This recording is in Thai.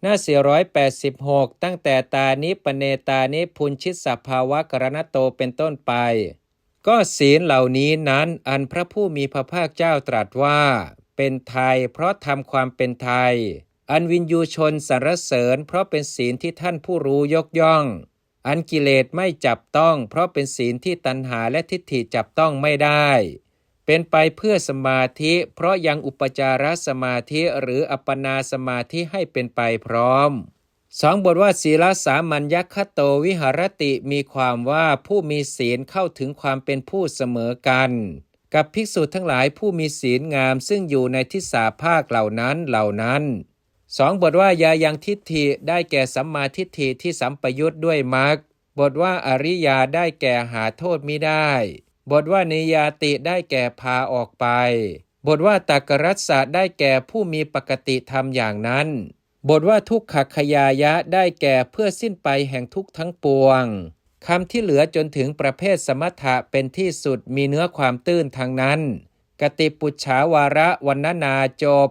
หน้า486ตั้งแต่ตานิปเนตานิพุนชิสสภาวะกรณโตเป็นต้นไปก็ศีลเหล่านี้นั้นอันพระผู้มีพระภาคเจ้าตรัสว่าเป็นไทยเพราะทำความเป็นไทยอันวินยูชนสรรเสริญเพราะเป็นศีลที่ท่านผู้รู้ยกย่องอันกิเลสไม่จับต้องเพราะเป็นศีลที่ตัณหาและทิฏฐิจับต้องไม่ได้เป็นไปเพื่อสมาธิเพราะยังอุปจารสมาธิหรืออัปปนาสมาธิให้เป็นไปพร้อม2 บทว่าศีลสามัญญคโตวิหรติมีความว่าผู้มีศีลเข้าถึงความเป็นผู้เสมอกันกับภิกษุทั้งหลายผู้มีศีลงามซึ่งอยู่ในทิศาภาคเหล่านั้น2 บทว่ายายังทิฏฐิได้แก่สัมมาทิฏฐิที่สัมปยุตด้วยมรรคบทว่าอริยาได้แก่หาโทษมิได้บทว่านิยาติได้แก่พาออกไปบทว่าตักกรัสสะได้แก่ผู้มีปกติธรรมอย่างนั้นบทว่าทุกขคยายะได้แก่เพื่อสิ้นไปแห่งทุกข์ทั้งปวงคำที่เหลือจนถึงประเภทสมถะเป็นที่สุดมีเนื้อความตื้นทางนั้นกติปุจฉาวาระวรรณนาจบ